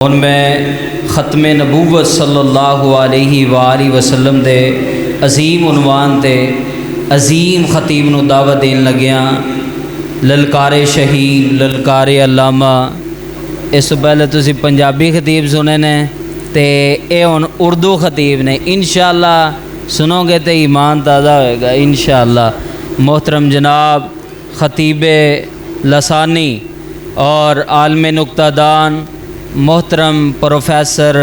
اور میں ختم نبوت صلی اللہ علیہ وآلہ وسلم دے عظیم عنوان تے عظیم خطیب نو دعوت دین لگیاں للکار شہید للکار علامہ۔ اس سے پہلے تسی پنجابی خطیب سنے نے تے اے ہن اردو خطیب نے، انشاءاللہ سنو گے تے ایمان تازہ ہوئے گا انشاءاللہ۔ محترم جناب خطیب لسانی اور عالم نکتہ دان محترم پروفیسر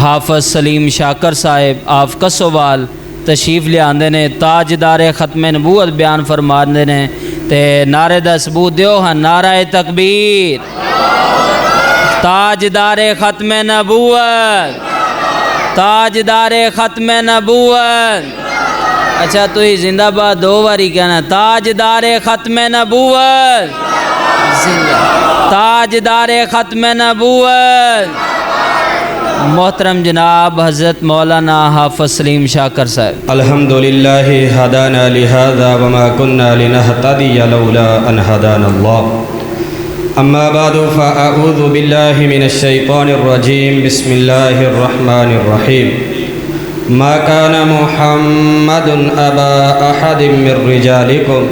حافظ سلیم شاکر صاحب آپ کسوال تشریف لے آندے نے، تاجدار ختم نبوت بیان فرماندے نے تے نعرے دا ثبوت دیو ہاں نعرہ تکبیر، تاجدار ختم نبوت، تاجدار ختم نبوت۔ اچھا تو ہی زندہ باد دو باری کہنا، تاجدار ختم نبوت، تاجدار ختم نبوت۔ محترم جناب حضرت مولانا حافظ سلیم شاکر صاحب۔ الحمدللہ ہدانا لہذا وما کننا لنہتدی لولا ان ہدانا اللہ، اما بعد فاعوذ باللہ من الشیطان الرجیم، بسم اللہ الرحمن الرحیم۔ ما كان محمد ابا احد من رجالکم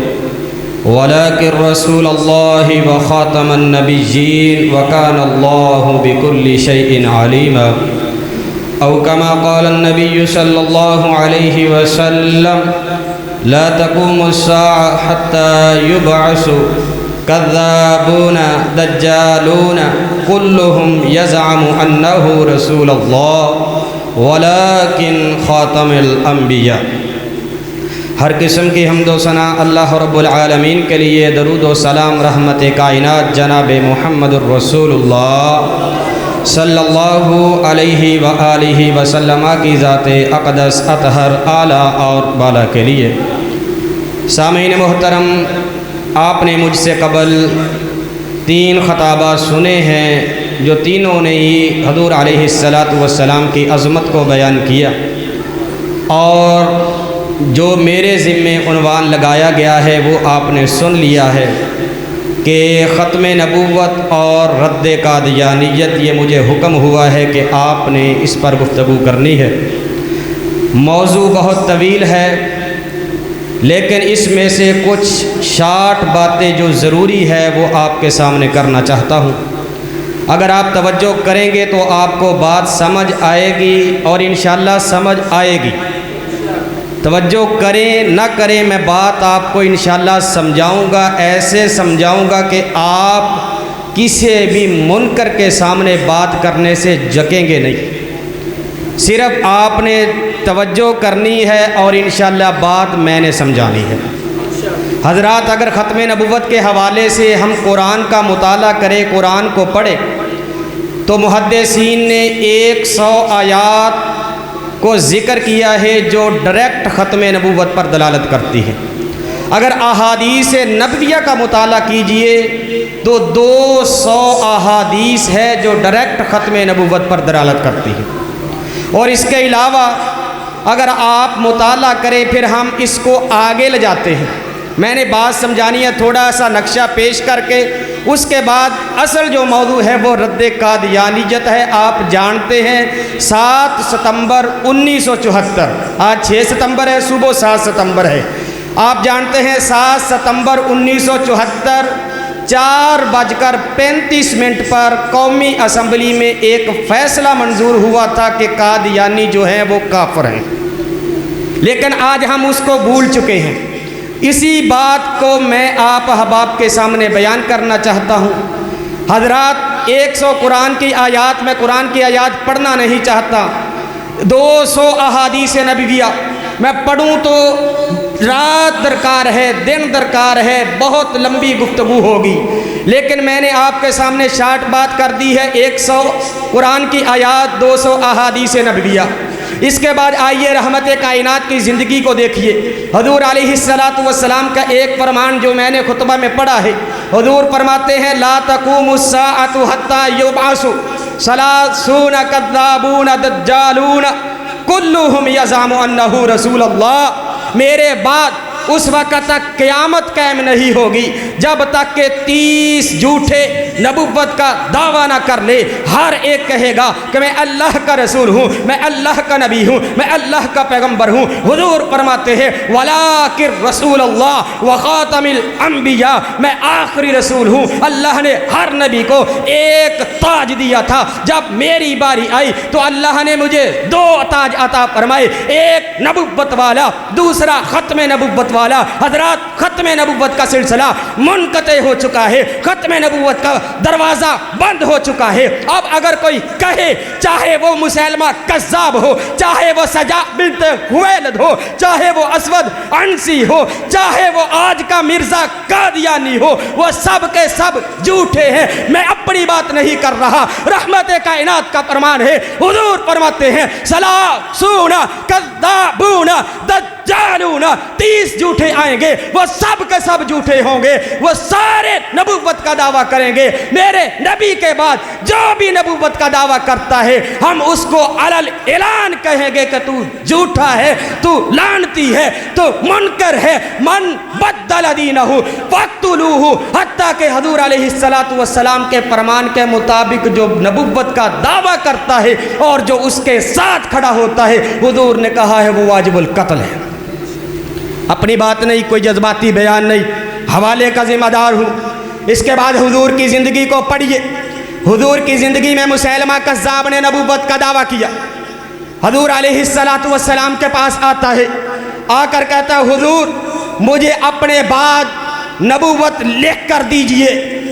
ولكن رسول الله وخاتم النبيين وكان الله بكل شيء عليما، أو كما قال النبي صلى الله عليه وسلم لا تقوم الساعة حتى يبعث كذابون دجالون كلهم يزعم أنه رسول الله ولكن خاتم الأنبياء۔ ہر قسم کی حمد و ثنا اللہ رب العالمین کے لیے، درود و سلام رحمت کائنات جناب محمد الرسول اللہ صلی اللہ علیہ وآلہ وسلم کی ذات اقدس اطہر اعلیٰ اور بالا کے لیے۔ سامعین محترم، آپ نے مجھ سے قبل 3 خطابات سنے ہیں جو تینوں نے ہی حضور علیہ السلام کی عظمت کو بیان کیا، اور جو میرے ذمے عنوان لگایا گیا ہے وہ آپ نے سن لیا ہے کہ ختم نبوت اور رد قادیانیت، یہ مجھے حکم ہوا ہے کہ آپ نے اس پر گفتگو کرنی ہے۔ موضوع بہت طویل ہے، لیکن اس میں سے کچھ شارٹ باتیں جو ضروری ہے وہ آپ کے سامنے کرنا چاہتا ہوں۔ اگر آپ توجہ کریں گے تو آپ کو بات سمجھ آئے گی اور انشاءاللہ سمجھ آئے گی۔ توجہ کریں نہ کریں، میں بات آپ کو انشاءاللہ سمجھاؤں گا، ایسے سمجھاؤں گا کہ آپ کسی بھی منکر کے سامنے بات کرنے سے جھکیں گے نہیں۔ صرف آپ نے توجہ کرنی ہے اور انشاءاللہ بات میں نے سمجھانی ہے۔ حضرات، اگر ختم نبوت کے حوالے سے ہم قرآن کا مطالعہ کریں، قرآن کو پڑھیں، تو محدثین نے 100 آیات کو ذکر کیا ہے جو ڈائریکٹ ختم نبوت پر دلالت کرتی ہے۔ اگر احادیث نبویہ کا مطالعہ کیجئے تو 200 احادیث ہے جو ڈائریکٹ ختم نبوت پر دلالت کرتی ہے، اور اس کے علاوہ اگر آپ مطالعہ کریں پھر ہم اس کو آگے لے جاتے ہیں۔ میں نے بات سمجھانی ہے، تھوڑا سا نقشہ پیش کر کے اس کے بعد اصل جو موضوع ہے وہ رد قادیانیت ہے۔ آپ جانتے ہیں 7 ستمبر 1974، آج 6 ستمبر ہے، صبح 7 ستمبر ہے۔ آپ جانتے ہیں 7 ستمبر 1974 4:35 پر قومی اسمبلی میں ایک فیصلہ منظور ہوا تھا کہ قادیانی جو ہیں وہ کافر ہیں، لیکن آج ہم اس کو بھول چکے ہیں۔ اسی بات کو میں آپ احباب کے سامنے بیان کرنا چاہتا ہوں۔ حضرات، 100 قرآن کی آیات، میں قرآن کی آیات پڑھنا نہیں چاہتا، 200 احادیث نبویہ میں پڑھوں تو رات درکار ہے، دن درکار ہے، بہت لمبی گفتگو ہوگی، لیکن میں نے آپ کے سامنے شارٹ بات کر دی ہے۔ 100 قرآن کی آیات، 200 احادیث نبویہ۔ اس کے بعد آئیے رحمت کائنات کی زندگی کو دیکھیے۔ حضور علیہ السلام کا ایک فرمان جو میں نے خطبہ میں پڑھا ہے، حضور فرماتے ہیں لا تقوم الساعة حتى يبعث 30 كذابون دجالون كلهم يزعم انه رسول اللہ۔ میرے بعد اس وقت تک قیامت قائم نہیں ہوگی جب تک کہ 30 جھوٹے نبوت کا دعویٰ نہ کر لے۔ ہر ایک کہے گا کہ میں اللہ کا رسول ہوں، میں اللہ کا نبی ہوں، میں اللہ کا پیغمبر ہوں۔ حضور فرماتے ہیں وَلَٰكِن رسول اللہ وخاتم الانبیاء، میں آخری رسول ہوں۔ اللہ نے ہر نبی کو ایک تاج دیا تھا، جب میری باری آئی تو اللہ نے مجھے 2 تاج عطا فرمائے، ایک نبوت والا، دوسرا ختم نبوت والا۔ حضرات ختم نبوت کا سلسلہ منقطع ہو چکا ہے، ختم نبوت کا دروازہ بند ہو چکا ہے۔ اب اگر کوئی کہے، چاہے وہ مسیلمہ کذاب ہو، چاہے وہ سجا بنت خویلد ہو، چاہے وہ اسود عنسی ہو، چاہے وہ آج کا مرزا قادیانی ہو، وہ سب کے سب جھوٹے ہیں۔ میں اپنی بات نہیں کر رہا، رحمت کائنات کا فرمان ہے۔ حضور فرماتے ہیں ثلاثون کذابون دجالون، 30 جھوٹے آئیں گے، وہ سب کے سب جھوٹے ہوں گے، وہ سارے نبوت کا دعویٰ کریں گے۔ میرے نبی کے بعد جو بھی نبوت کا دعویٰ کرتا ہے، ہم اس کو علل اعلان کہیں گے کہ تو جھوٹا ہے، تو لعنتی ہے، تو منکر ہے۔ من بدل دینہ فاقتلوہ، حتیٰ کہ حضور علیہ السلام کے فرمان کے مطابق جو نبوت کا دعویٰ کرتا ہے اور جو اس کے ساتھ کھڑا ہوتا ہے، حضور نے کہا ہے وہ واجب القتل ہے۔ اپنی بات نہیں، کوئی جذباتی بیان نہیں، حوالے کا ذمہ دار ہوں۔ اس کے بعد حضور کی زندگی کو پڑھیے۔ حضور کی زندگی میں مسیلمہ کذاب نے نبوت کا دعویٰ کیا۔ حضور علیہ السلام کے پاس آتا ہے، آ کر کہتا ہے حضور مجھے اپنے بعد نبوت لکھ کر دیجئے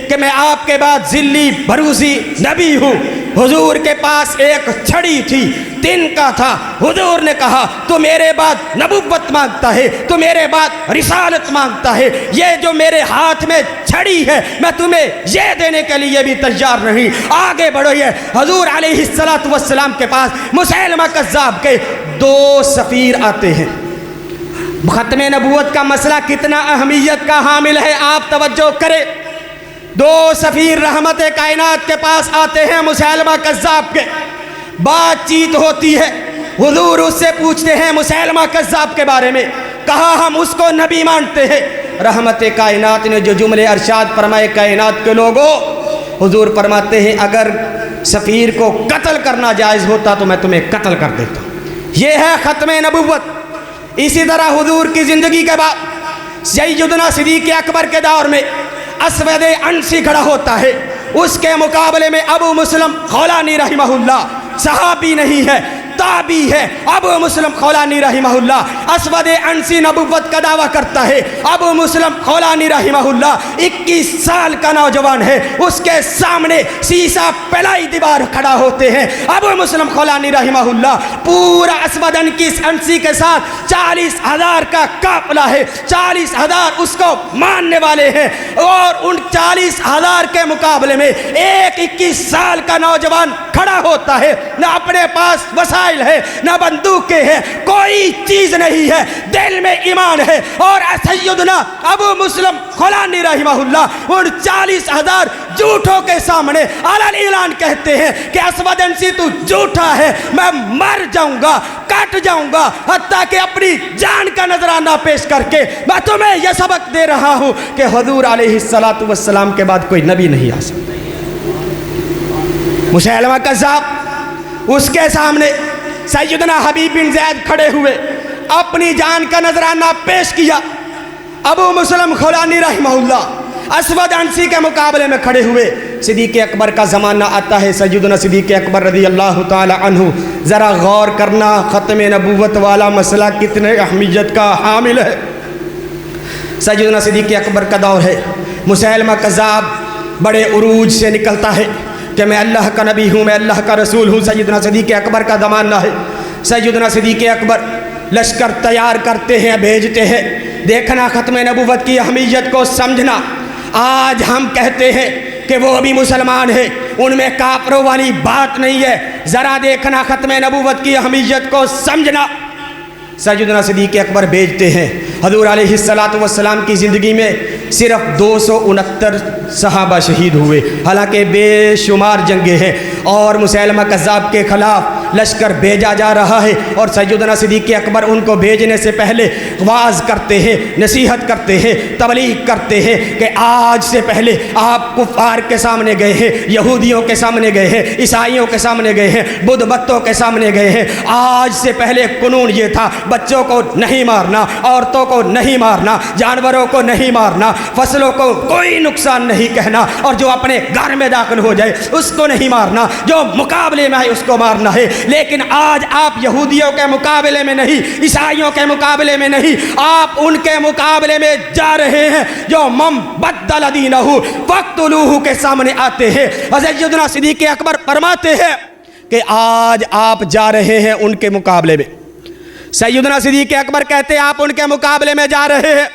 کہ میں آپ کے بعد ذلی بھروسی نبی ہوں۔ حضور کے پاس ایک چھڑی تھی، دن کا تھا۔ حضور نے کہا تو میرے بعد نبوت مانگتا ہے، تو میرے بعد رسالت مانگتا ہے، یہ جو میرے ہاتھ میں چھڑی ہے میں تمہیں یہ دینے کے لیے بھی تیار نہیں۔ آگے بڑھو۔ یہ حضور علیہ السلام کے پاس مسیلمہ کذاب کے 2 سفیر آتے ہیں۔ ختم نبوت کا مسئلہ کتنا اہمیت کا حامل ہے، آپ توجہ کریں۔ 2 سفیر رحمت کائنات کے پاس آتے ہیں مسیلمہ کذاب کے، بات چیت ہوتی ہے۔ حضور اس سے پوچھتے ہیں مسیلمہ کذاب کے بارے میں، کہا ہم اس کو نبی مانتے ہیں۔ رحمت کائنات نے جو جملے ارشاد فرمائے کائنات کے لوگوں، حضور فرماتے ہیں اگر سفیر کو قتل کرنا جائز ہوتا تو میں تمہیں قتل کر دیتا۔ یہ ہے ختم نبوت۔ اسی طرح حضور کی زندگی کے بعد سیدنا صدیق اکبر کے دور میں اسود عنسی کھڑا ہوتا ہے، اس کے مقابلے میں ابو مسلم خولانی رحمہ اللہ، صحابی نہیں ہے، تابعی ہے۔ ابو مسلم خولانی رحمہ اللہ اسود عنسی نبوت کا دعویٰ کرتا ہے۔ ابو مسلم خولانی رحمہ اللہ 21 سال کا نوجوان ہے، اس کے سامنے سیسا پلائی دیوار کھڑا ہوتے ہیں۔ ابو مسلم خولانی رحمہ اللہ پورا اسود عنسی کے ساتھ 40,000 کا قافلہ ہے، 40,000 اس کو ماننے والے ہیں، اور ان 40,000 کے مقابلے میں ایک 21 سال کا نوجوان کھڑا ہوتا ہے۔ نہ اپنے پاس وسائل ہے، نہ بندوقیں ہیں، کوئی چیز نہیں ہے، دل میں ایمان ہے۔ اور سیدنا ابو مسلم خولانی رحمہ اللہ ان 40,000 جھوٹوں کے سامنے علن اعلان کہتے ہیں کہ اسود عنسی تو جھوٹا ہے، میں مر جاؤں گا، کٹ جاؤں گا، حتیٰ کہ اپنی جان کا نذرانہ پیش کر کے میں تمہیں یہ سبق دے رہا ہوں کہ حضور علیہ السلام کے بعد کوئی نبی نہیں آ سکتا۔ مسیلمہ کذاب، اس کے سامنے سیدنا حبیب بن زید کھڑے ہوئے، اپنی جان کا نذرانہ پیش کیا۔ ابو مسلم خولانی رحمہ اللہ اسود عنسی کے مقابلے میں کھڑے ہوئے۔ صدیق اکبر کا زمانہ آتا ہے، سیدنا صدیق اکبر رضی اللہ تعالی عنہ۔ ذرا غور کرنا ختم نبوت والا مسئلہ کتنے اہمیت کا حامل ہے۔ سیدنا صدیق اکبر کا دور ہے، مسیلمہ کذاب بڑے عروج سے نکلتا ہے کہ میں اللہ کا نبی ہوں، میں اللہ کا رسول ہوں۔ سیدنا صدیق اکبر کا زمانہ ہے۔ سیدنا صدیق اکبر لشکر تیار کرتے ہیں، بھیجتے ہیں۔ دیکھنا ختم نبوت کی اہمیت کو سمجھنا۔ آج ہم کہتے ہیں کہ وہ بھی مسلمان ہیں، ان میں کافروں والی بات نہیں ہے۔ ذرا دیکھنا ختم نبوت کی اہمیت کو سمجھنا۔ سیدنا صدیق اکبر بھیجتے ہیں۔ حضور علیہ السلام کی زندگی میں صرف 269 صحابہ شہید ہوئے، حالانکہ بے شمار جنگیں ہیں، اور مسیلمہ کذاب کے خلاف لشکر بھیجا جا رہا ہے، اور سیدنا صدیق اکبر ان کو بھیجنے سے پہلے واعظ کرتے ہیں، نصیحت کرتے ہیں، تبلیغ کرتے ہیں کہ آج سے پہلے آپ کفار کے سامنے گئے ہیں، یہودیوں کے سامنے گئے ہیں، عیسائیوں کے سامنے گئے ہیں، بدھ بتوں کے سامنے گئے ہیں۔ آج سے پہلے قانون یہ تھا، بچوں کو نہیں مارنا، عورتوں کو نہیں مارنا، جانوروں کو نہیں مارنا، فصلوں کو کوئی نقصان نہیں کہنا، اور جو اپنے گھر میں داخل ہو جائے اس کو نہیں مارنا، جو مقابلے میں ہے اس کو مارنا ہے۔ لیکن آج آپ یہودیوں کے مقابلے میں نہیں، عیسائیوں کے مقابلے میں نہیں، آپ ان کے مقابلے میں جا رہے ہیں جو من بدل دینہ فاقتلوہ کے سامنے آتے ہیں۔ حضرت سیدنا صدیق اکبر فرماتے ہیں کہ آج آپ جا رہے ہیں ان کے مقابلے میں۔ سیدنا صدیق اکبر کہتے ہیں آپ ان کے مقابلے میں جا رہے ہیں۔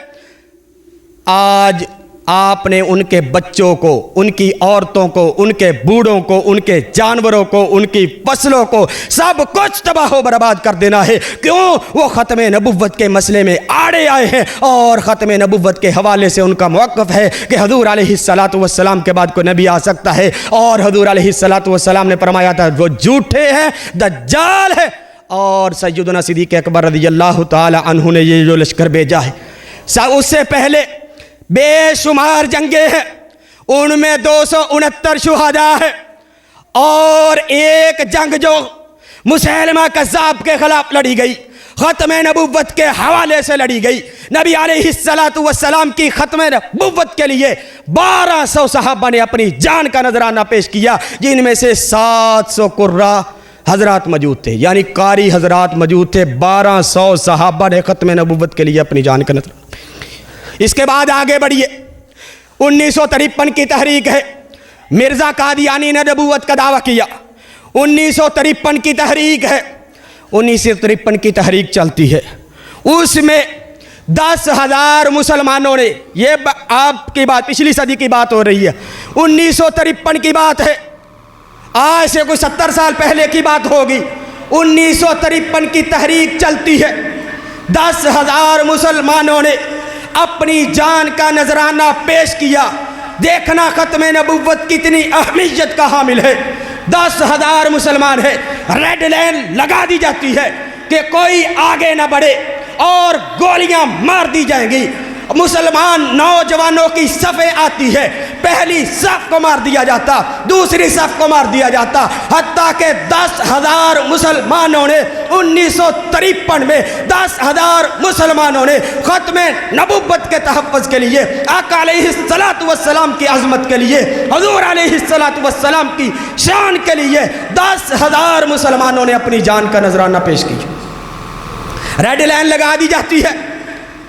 آج آپ نے ان کے بچوں کو، ان کی عورتوں کو، ان کے بوڑھوں کو، ان کے جانوروں کو، ان کی فصلوں کو سب کچھ تباہ و برباد کر دینا ہے۔ کیوں؟ وہ ختم نبوت کے مسئلے میں آڑے آئے ہیں، اور ختم نبوت کے حوالے سے ان کا موقف ہے کہ حضور علیہ الصلاۃ والسلام کے بعد کوئی نبی آ سکتا ہے، اور حضور علیہ الصلاۃ والسلام نے فرمایا تھا وہ جھوٹے ہیں، دجال ہے۔ اور سیدنا صدیق اکبر رضی اللہ تعالی عنہ نے یہ جو لشکر بھیجا ہے، اس سے پہلے بے شمار جنگیں ہیں، ان میں 269 شہداء ہیں، اور ایک جنگ جو مسیلمہ کذاب کے خلاف لڑی گئی، ختم نبوت کے حوالے سے لڑی گئی۔ نبی علیہ الصلاۃ والسلام کی ختم نبوت کے لیے 1200 صحابہ نے اپنی جان کا نذرانہ پیش کیا، جن میں سے 700 قرہ حضرات موجود تھے، یعنی قاری حضرات موجود تھے۔ 1200 صحابہ نے ختم نبوت کے لیے اپنی جان کا نذرانہ۔ اس کے بعد آگے بڑھیے، 1953 کی تحریک ہے، مرزا قادیانی نے نبوت کا دعویٰ کیا۔ 1953 کی تحریک ہے، 1953 کی تحریک چلتی ہے، اس میں 10,000 مسلمانوں نے، یہ آپ کی بات پچھلی صدی کی بات ہو رہی ہے، 1953 کی بات ہے، آج سے کوئی 70 سال پہلے کی بات ہوگی۔ 1953 کی تحریک چلتی ہے، 10,000 مسلمانوں نے اپنی جان کا نذرانہ پیش کیا۔ دیکھنا ختم نبوت کتنی اہمیت کا حامل ہے۔ 10,000 مسلمان ہے، ریڈ لائن لگا دی جاتی ہے کہ کوئی آگے نہ بڑھے، اور گولیاں مار دی جائیں گی۔ مسلمان نوجوانوں کی صفیں آتی ہے، پہلی صف کو مار دیا جاتا، دوسری صف کو مار دیا جاتا، حتیٰ کہ 10,000 مسلمانوں نے 1953 میں 10,000 مسلمانوں نے ختم نبوت کے تحفظ کے لیے، آقا علیہ الصلاۃ والسلام کی عظمت کے لیے، حضور علیہ الصلاۃ والسلام کی شان کے لیے 10,000 مسلمانوں نے اپنی جان کا نذرانہ پیش کیا۔ ریڈ لائن لگا دی جاتی ہے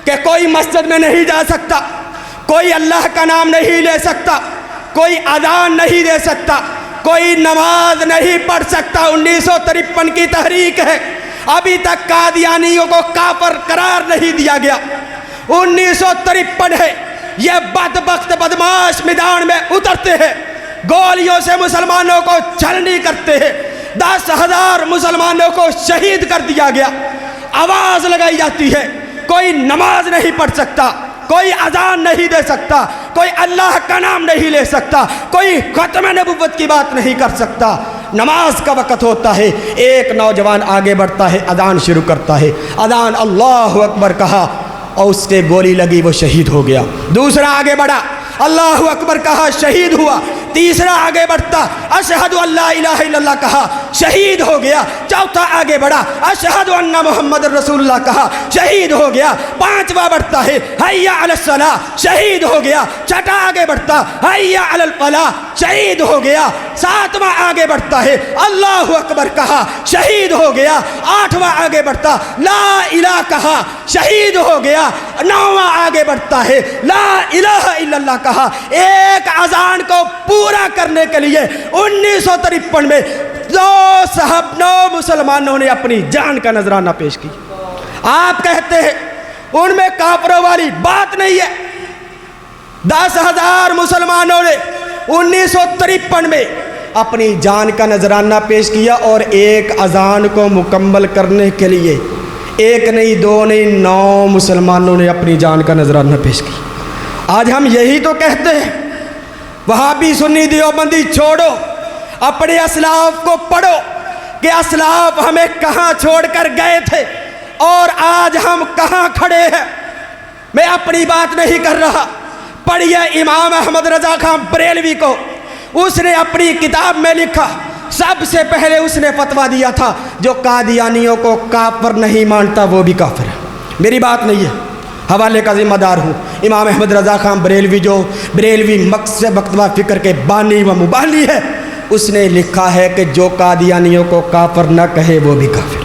کہ کوئی مسجد میں نہیں جا سکتا، کوئی اللہ کا نام نہیں لے سکتا، کوئی اذان نہیں دے سکتا، کوئی نماز نہیں پڑھ سکتا۔ 1953 کی تحریک ہے، ابھی تک قادیانیوں کو کافر قرار نہیں دیا گیا۔ 1953 ہے، یہ بدبخت بدماش میدان میں اترتے ہیں، گولیوں سے مسلمانوں کو چھلنی کرتے ہیں، 10,000 مسلمانوں کو شہید کر دیا گیا۔ آواز لگائی جاتی ہے، کوئی نماز نہیں پڑھ سکتا، کوئی اذان نہیں دے سکتا، کوئی اللہ کا نام نہیں لے سکتا، کوئی ختم نبوت کی بات نہیں کر سکتا۔ نماز کا وقت ہوتا ہے، ایک نوجوان آگے بڑھتا ہے، اذان شروع کرتا ہے، اذان اللہ اکبر کہا اور اس سے گولی لگی، وہ شہید ہو گیا۔ دوسرا آگے بڑھا، اللہ اکبر کہا، شہید ہوا۔ تیسرا آگے بڑھتا، اشہد ان لا الہ الا اللہ کہا، شہید ہو گیا۔ چوتھا آگے بڑھا، اشہد ان محمد رسول اللہ کہا، شہید ہو گیا۔ پانچواں بڑھتا ہے، حی علی الصلاۃ، شہید ہو گیا۔ چھٹا آگے بڑھتا، حی علی الفلاح، شہید ہو گیا۔ ساتواں آگے بڑھتا ہے، اللہ اکبر کہا، شہید ہو گیا۔ آٹھواں آگے بڑھتا، لا الہ کہا، شہید ہو گیا۔ نوواں آگے بڑھتا ہے، لا الہ الا اللہ کہا۔ ایک اذان کو پورا کرنے کے لیے 1953 میں 9 مسلمانوں نے اپنی جان کا نذرانہ پیش کی۔ آپ کہتے ہیں ان میں کافروں والی بات نہیں ہے۔ 10,000 مسلمانوں نے 1953 میں اپنی جان کا نذرانہ پیش کیا، اور ایک اذان کو مکمل کرنے کے لیے ایک نہیں، دو نہیں، 9 مسلمانوں نے اپنی جان کا نذرانہ پیش کیا۔ آج ہم یہی تو کہتے ہیں، وہابی سنی دیوبندی چھوڑو، اپنے اسلاف کو پڑھو، کہ اسلاف ہمیں کہاں چھوڑ کر گئے تھے اور آج ہم کہاں کھڑے ہیں۔ میں اپنی بات نہیں کر رہا، پڑھیے امام احمد رضا خان بریلوی کو، اس نے اپنی کتاب میں لکھا، سب سے پہلے اس نے فتویٰ دیا تھا جو قادیانیوں کو کافر نہیں مانتا وہ بھی کافر ہے۔ میری بات نہیں ہے، حوالے کا ذمہ دار ہوں۔ امام احمد رضا خان بریلوی جو بریلوی مقصد مکتبہ فکر کے بانی و مبانی ہے، اس نے لکھا ہے کہ جو قادیانیوں کو کافر نہ کہے وہ بھی کافر۔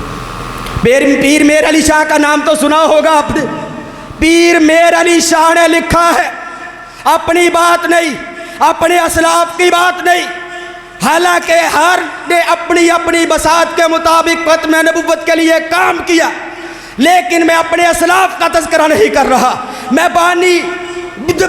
پیر میر علی شاہ کا نام تو سنا ہوگا آپ نے، پیر میر علی شاہ نے لکھا ہے، اپنی بات نہیں، اپنے اسلاف کی بات نہیں، حالانکہ ہر نے اپنی اپنی بساط کے مطابق ختم نبوت کے لیے کام کیا، لیکن میں اپنے اسلاف کا تذکرہ نہیں کر رہا، میں بانی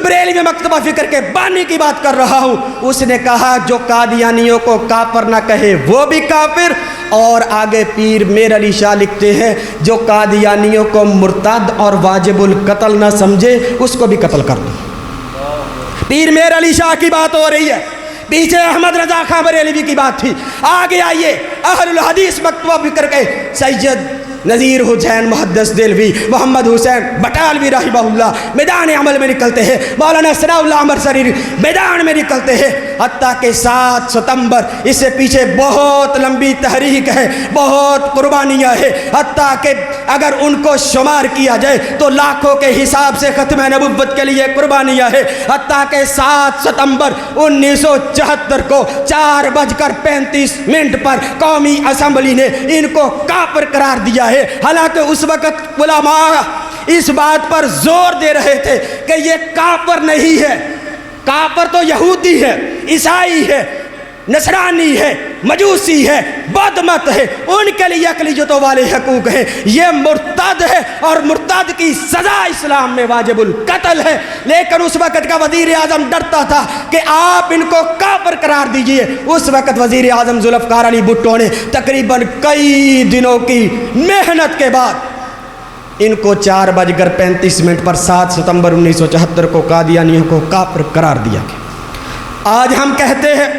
بریلوی مکتبہ فکر کے بانی کی بات کر رہا ہوں۔ اس نے کہا جو قادیانیوں کو کافر نہ کہے وہ بھی کافر، اور آگے پیر میر علی شاہ لکھتے ہیں جو قادیانیوں کو مرتد اور واجب القتل نہ سمجھے اس کو بھی قتل کر دو۔ پیر میر علی شاہ کی بات ہو رہی ہے، پیچھے احمد رضا خان بریلوی کی بات تھی۔ آگے آئیے اہل الحدیث مکتبہ فکر کے سید نذیر حسین محدث دہلوی، محمد حسین بٹالوی رحمہ اللہ میدان عمل میں نکلتے ہیں، مولانا ثناء اللہ امرسری میدان میں نکلتے ہیں، حتیٰ کہ 7 ستمبر اس سے پیچھے بہت لمبی تحریک ہے، بہت قربانیاں ہیں، حتیٰ کہ اگر ان کو شمار کیا جائے تو لاکھوں کے حساب سے ختم نبوت کے لیے قربانیاں ہیں، حتیٰ کہ 7 ستمبر 1974 کو 4:35 پر قومی اسمبلی نے ان کو کافر قرار دیا ہے۔ حالانکہ اس وقت علماء اس بات پر زور دے رہے تھے کہ یہ کافر نہیں ہے، کافر تو یہودی ہے، عیسائی ہے، نصرانی ہے، مجوسی ہے، بدھ مت ہے، ان کے لیے اقلیتوں والے حقوق ہیں، یہ مرتد ہے اور مرتد کی سزا اسلام میں واجب القتل ہے۔ لیکن اس وقت کا وزیر اعظم ڈرتا تھا کہ آپ ان کو کافر قرار دیجئے۔ اس وقت وزیر اعظم ذوالفقار علی بھٹو نے تقریباً کئی دنوں کی محنت کے بعد ان کو 4:35 پر 7 ستمبر 1974 کو قادیانیوں کو کافر قرار دیا گیا۔ آج ہم کہتے ہیں،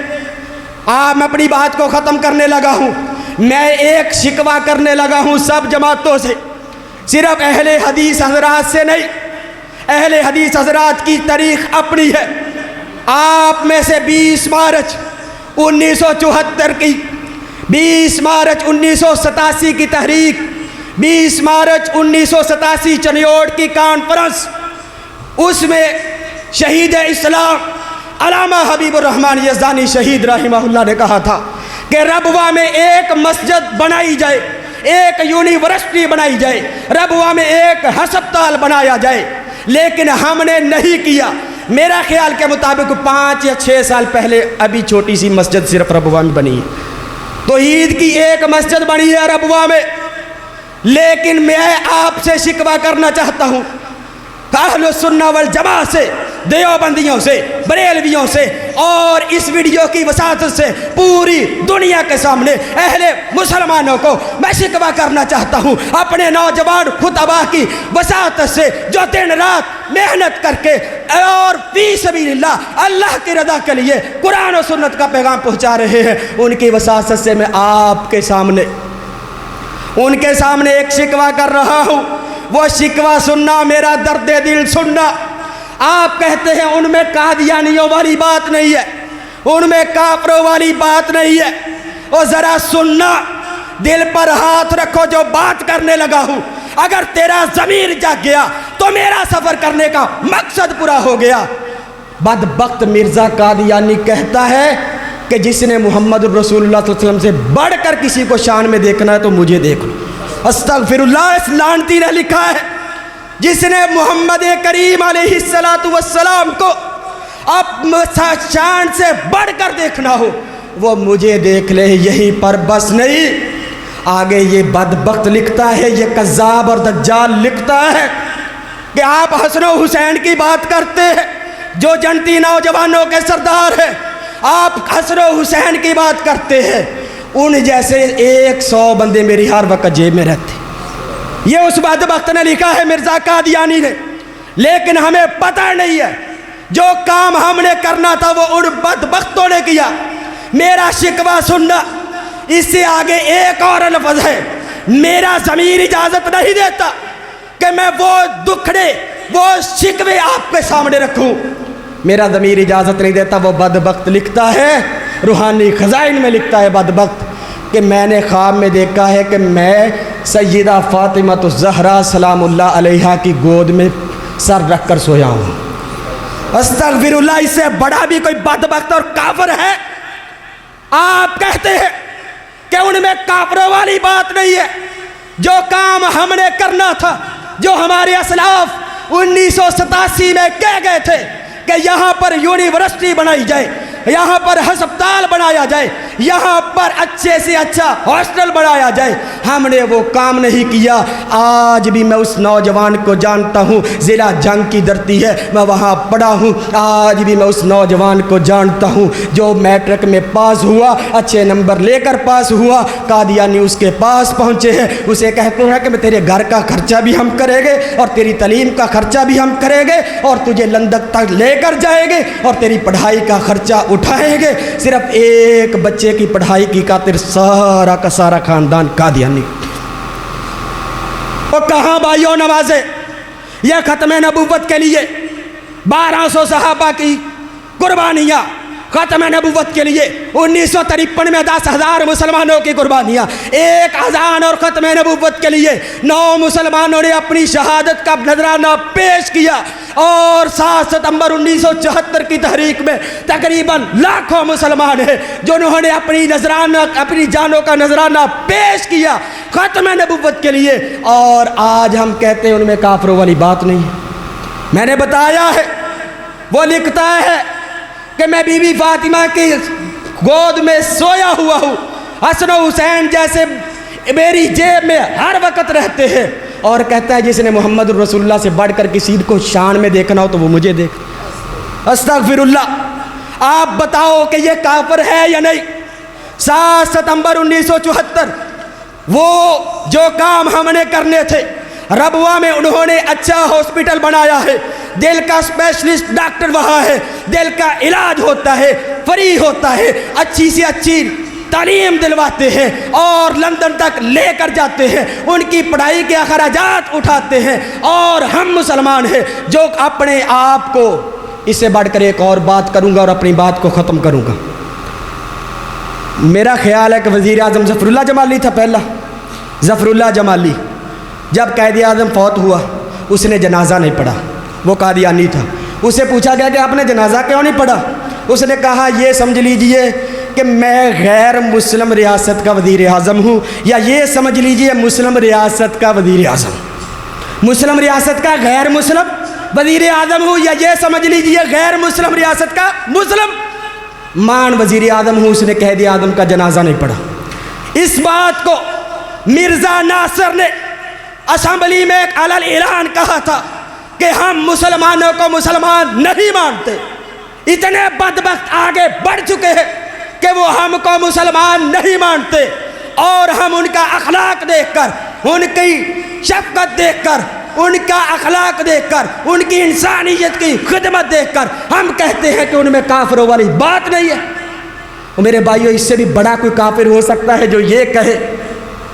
میں اپنی بات کو ختم کرنے لگا ہوں، میں ایک شکوہ کرنے لگا ہوں سب جماعتوں سے، صرف اہل حدیث حضرات سے نہیں۔ اہل حدیث حضرات کی تاریخ اپنی ہے۔ آپ میں سے 20 مارچ 1974 کی، 20 مارچ 1987 کی تحریک، 20 مارچ 1987 چنیوڑ کی کانفرنس، اس میں شہید اسلام علامہ حبیب الرحمن یزدانی شہید رحمہ اللہ نے کہا تھا کہ ربوہ میں ایک مسجد بنائی جائے، ایک یونیورسٹی بنائی جائے، ربوہ میں ایک ہسپتال بنایا جائے، لیکن ہم نے نہیں کیا۔ میرا خیال کے مطابق 5 یا 6 سال پہلے ابھی چھوٹی سی مسجد صرف ربوہ میں بنی ہے، توحید کی ایک مسجد بنی ہے ربوہ میں۔ لیکن میں آپ سے شکوہ کرنا چاہتا ہوں اہل السنہ والجماعت سے، دیوبندیوں سے، بریلویوں سے، اور اس ویڈیو کی وساطت سے پوری دنیا کے سامنے اہل مسلمانوں کو میں شکوہ کرنا چاہتا ہوں، اپنے نوجوان خطباء کی وساطت سے جو دن رات محنت کر کے اور فی سبیل اللہ اللہ کی رضا کے لیے قرآن و سنت کا پیغام پہنچا رہے ہیں، ان کی وساطت سے میں آپ کے سامنے ان کے سامنے ایک شکوہ کر رہا ہوں۔ وہ شکوہ سننا، میرا درد دل سننا۔ آپ کہتے ہیں ان میں قادیانیوں والی بات نہیں ہے، ان میں کافروں والی بات نہیں ہے، اور ذرا سننا، دل پر ہاتھ رکھو جو بات کرنے لگا ہوں۔ اگر تیرا ضمیر جاگ گیا تو میرا سفر کرنے کا مقصد پورا ہو گیا۔ بدبخت مرزا قادیانی کہتا ہے کہ جس نے محمد الرسول اللہ صلی اللہ علیہ وسلم سے بڑھ کر کسی کو شان میں دیکھنا ہے تو مجھے دیکھ لو۔ استغفر اللہ، اس لعنتی نے لکھا ہے جس نے محمد کریم علیہ السلام کو اب شان سے بڑھ کر دیکھنا ہو وہ مجھے دیکھ لے، یہیں پر بس نہیں۔ آگے یہ بدبخت لکھتا ہے، یہ کذاب اور دجال لکھتا ہے کہ آپ حسن و حسین کی بات کرتے ہیں جو جنتی نوجوانوں کے سردار ہیں، آپ حسن و حسین کی بات کرتے ہیں، ان جیسے 100 بندے میری ہر وقت جیب میں رہتے۔ یہ اس بدبخت نے لکھا ہے، مرزا قادیانی نے، لیکن ہمیں پتہ نہیں ہے جو کام ہم نے کرنا تھا وہ ان بدبختوں نے کیا۔ میرا شکوہ سننا، اس سے آگے ایک اور لفظ ہے، میرا ضمیر اجازت نہیں دیتا کہ میں وہ دکھڑے وہ شکوے آپ کے سامنے رکھوں، میرا ضمیر اجازت نہیں دیتا۔ وہ بدبخت لکھتا ہے، روحانی خزائن میں لکھتا ہے بدبخت، کہ میں نے خواب میں دیکھا ہے کہ میں سیدہ فاطمہ الزہرا سلام اللہ علیہا کی گود میں سر رکھ کر سویا ہوں۔ استغفر اللہ، اس سے بڑا بھی کوئی بدبخت اور کافر ہے؟ آپ کہتے ہیں کہ ان میں کافروں والی بات نہیں ہے۔ جو کام ہم نے کرنا تھا، جو ہمارے اسلاف 1987 میں کہہ گئے تھے کہ یہاں پر یونیورسٹی بنائی جائے، یہاں پر ہسپتال بنایا جائے، یہاں پر اچھے سے اچھا ہاسٹل بنایا جائے، ہم نے وہ کام نہیں کیا۔ آج بھی میں اس نوجوان کو جانتا ہوں، ضلع جنگ کی دھرتی ہے، میں وہاں پڑھا ہوں۔ آج بھی میں اس نوجوان کو جانتا ہوں جو میٹرک میں پاس ہوا، اچھے نمبر لے کر پاس ہوا، قادیانی اس کے پاس پہنچے ہیں، اسے کہتے ہیں کہ میں تیرے گھر کا خرچہ بھی ہم کریں گے اور تیری تعلیم کا خرچہ بھی ہم کریں گے اور تجھے لندن تک لے کر جائیں گے اور تیری پڑھائی کا خرچہ اٹھائیں گے۔ صرف ایک بچے کی پڑھائی کی خاطر سارا کا سارا خاندان قادیانی۔ اور کہاں بھائیوں نمازیں؟ یہ ختم نبوت کے لیے 1200 صحابہ کی قربانیاں، ختم نبوت کے لیے 1953 میں 10,000 مسلمانوں کی قربانیاں، ایک اذان اور ختم نبوت کے لیے 9 مسلمانوں نے اپنی شہادت کا نذرانہ پیش کیا، اور 7 ستمبر 1974 کی تحریک میں تقریباً لاکھوں مسلمان ہیں جنہوں نے اپنی جانوں کا نذرانہ پیش کیا ختم نبوت کے لیے، اور آج ہم کہتے ہیں ان میں کافروں والی بات نہیں ہے۔ میں نے بتایا ہے، وہ لکھتا ہے کہ میں بی بی فاطمہ کی گود میں سویا ہوا ہوں، حسن و حسین جیسے میری جیب میں ہر وقت رہتے ہیں، اور کہتا ہے جس نے محمد الرسول اللہ سے بڑھ کر کسی کو شان میں دیکھنا ہو تو وہ مجھے دیکھ۔ استغفر اللہ، آپ بتاؤ کہ یہ کافر ہے یا نہیں؟ 7 ستمبر 1974 وہ جو کام ہم نے کرنے تھے، ربوہ میں انہوں نے اچھا ہاسپٹل بنایا ہے، دل کا اسپیشلسٹ ڈاکٹر وہاں ہے، دل کا علاج ہوتا ہے، فری ہوتا ہے، اچھی سے اچھی تعلیم دلواتے ہیں اور لندن تک لے کر جاتے ہیں، ان کی پڑھائی کے اخراجات اٹھاتے ہیں، اور ہم مسلمان ہیں جو اپنے آپ کو، اس سے بڑھ کر ایک اور بات کروں گا اور اپنی بات کو ختم کروں گا۔ میرا خیال ہے کہ وزیر اعظم ظفر اللہ جمالی تھا پہلا، ظفر اللہ جمالی، جب قائد اعظم فوت ہوا اس نے جنازہ نہیں پڑھا، وہ قادیانی تھا، اسے پوچھا گیا کہ آپ نے جنازہ کیوں نہیں پڑھا؟ اس نے کہا یہ سمجھ لیجئے کہ میں غیر مسلم ریاست کا وزیر اعظم ہوں، یا یہ سمجھ لیجئے مسلم ریاست کا وزیر اعظم، مسلم ریاست کا غیر مسلم وزیر اعظم ہوں، یا یہ سمجھ لیجئے غیر مسلم ریاست کا مسلم مان وزیر اعظم ہوں۔ اس نے قائد اعظم کا جنازہ نہیں پڑھا۔ اس بات کو مرزا ناصر نے اسمبلی میں ایک علل اعلان کہا تھا کہ ہم مسلمانوں کو مسلمان نہیں مانتے۔ اتنے بدبخت آگے بڑھ چکے ہیں کہ وہ ہم کو مسلمان نہیں مانتے، اور ہم ان کا اخلاق دیکھ کر، ان کی شفقت دیکھ کر، ان کا اخلاق دیکھ کر، ان کی انسانیت کی خدمت دیکھ کر ہم کہتے ہیں کہ ان میں کافروں والی بات نہیں ہے۔ اور میرے بھائیو، اس سے بھی بڑا کوئی کافر ہو سکتا ہے جو یہ کہے،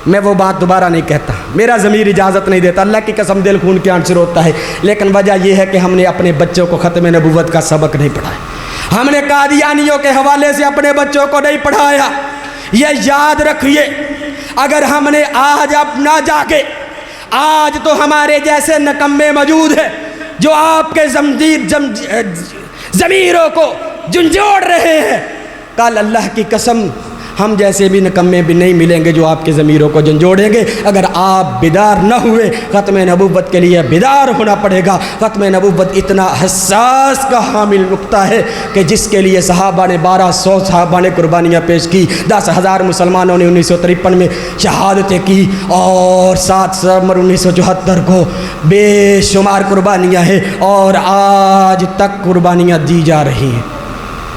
میں وہ بات دوبارہ نہیں کہتا، میرا ضمیر اجازت نہیں دیتا، اللہ کی قسم دل خون کے آنسر ہوتا ہے، لیکن وجہ یہ ہے کہ ہم نے اپنے بچوں کو ختم نبوت کا سبق نہیں پڑھایا، ہم نے قادیانیوں کے حوالے سے اپنے بچوں کو نہیں پڑھایا۔ یہ یاد رکھیے، اگر ہم نے آج اب نہ جاگے، آج تو ہمارے جیسے نکمے موجود ہیں جو آپ کے ضمیروں کو جھنجھوڑ رہے ہیں، کل اللہ کی قسم ہم جیسے بھی نکمے بھی نہیں ملیں گے جو آپ کے ضمیروں کو جھنجھوڑیں گے۔ اگر آپ بیدار نہ ہوئے، ختم نبوت کے لیے بیدار ہونا پڑے گا۔ ختم نبوت اتنا حساس کا حامل نقطہ ہے کہ جس کے لیے صحابہ نے 1200 صحابہ نے قربانیاں پیش کی، 10,000 مسلمانوں نے 1953 میں شہادتیں کی، اور 7 ستمبر 1974 کو بے شمار قربانیاں ہیں، اور آج تک قربانیاں دی جا رہی ہیں۔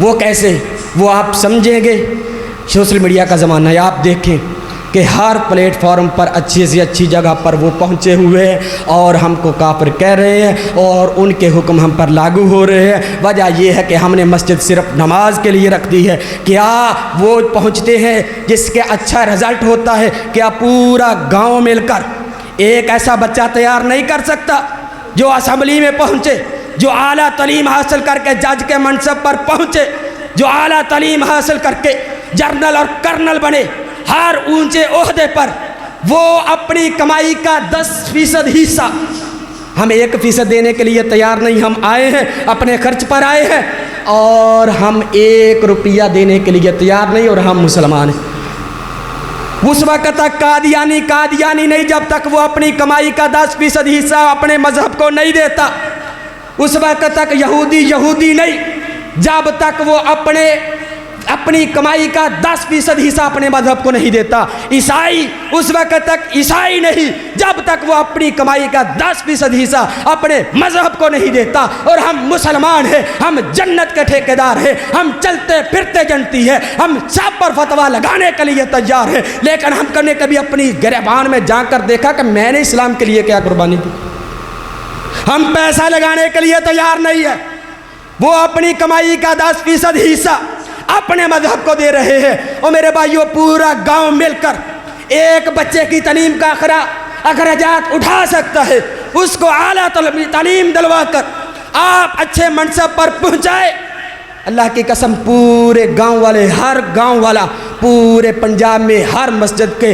وہ کیسے؟ وہ آپ سمجھیں گے، سوشل میڈیا کا زمانہ ہے، آپ دیکھیں کہ ہر پلیٹ فارم پر اچھی سے اچھی جگہ پر وہ پہنچے ہوئے ہیں اور ہم کو کافر کہہ رہے ہیں اور ان کے حکم ہم پر لاگو ہو رہے ہیں۔ وجہ یہ ہے کہ ہم نے مسجد صرف نماز کے لیے رکھ دی ہے۔ کیا وہ پہنچتے ہیں جس کے اچھا رزلٹ ہوتا ہے؟ کیا پورا گاؤں مل کر ایک ایسا بچہ تیار نہیں کر سکتا جو اسمبلی میں پہنچے، جو اعلیٰ تعلیم حاصل کر کے جج کے منصب پر پہنچے، جو اعلیٰ تعلیم حاصل کر کے جنرل اور کرنل بنے، ہر اونچے عہدے پر وہ اپنی کمائی کا 10% حصہ، ہم 1% دینے کے لیے تیار نہیں۔ ہم آئے ہیں اپنے خرچ پر آئے ہیں اور ہم 1 روپیہ دینے کے لیے تیار نہیں، اور ہم مسلمان ہیں۔ اس وقت تک قادیانی نہیں جب تک وہ اپنی کمائی کا 10% حصہ اپنے مذہب کو نہیں دیتا۔ اس وقت تک یہودی نہیں جب تک وہ اپنی کمائی کا 10% حصہ اپنے مذہب کو نہیں دیتا۔ عیسائی اس وقت تک عیسائی نہیں جب تک وہ اپنی کمائی کا 10% حصہ اپنے مذہب کو نہیں دیتا۔ اور ہم مسلمان ہیں، ہم جنت کے ٹھیکیدار ہیں، ہم چلتے پھرتے جنتی ہیں، ہم سب پر فتویٰ لگانے کے لیے تیار ہیں، لیکن ہم نے کبھی اپنی گریبان میں جا کر دیکھا کہ میں نے اسلام کے لیے کیا قربانی دی؟ ہم پیسہ لگانے کے لیے تیار نہیں ہے۔ وہ اپنی کمائی کا 10% حصہ اپنے مذہب کو دے رہے ہیں۔ اور میرے بھائیوں، پورا گاؤں مل کر ایک بچے کی تعلیم کا اخراجات اٹھا سکتا ہے، اس کو اعلیٰ تعلیم دلوا کر آپ اچھے منصب پر پہنچائے۔ اللہ کی قسم، پورے گاؤں والے، ہر گاؤں والا پورے پنجاب میں ہر مسجد کے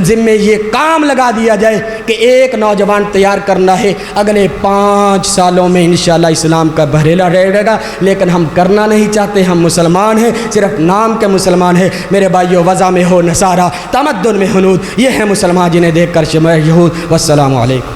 ذمے یہ کام لگا دیا جائے کہ ایک نوجوان تیار کرنا ہے، اگلے 5 سالوں میں انشاءاللہ اسلام کا بحریلا رہے گا۔ لیکن ہم کرنا نہیں چاہتے، ہم مسلمان ہیں، صرف نام کے مسلمان ہیں۔ میرے بھائیوں، وضع میں ہو نصارہ، تمدن میں ہنود، یہ ہے مسلمان جنہیں دیکھ کر شمع یہود۔ والسلام علیکم۔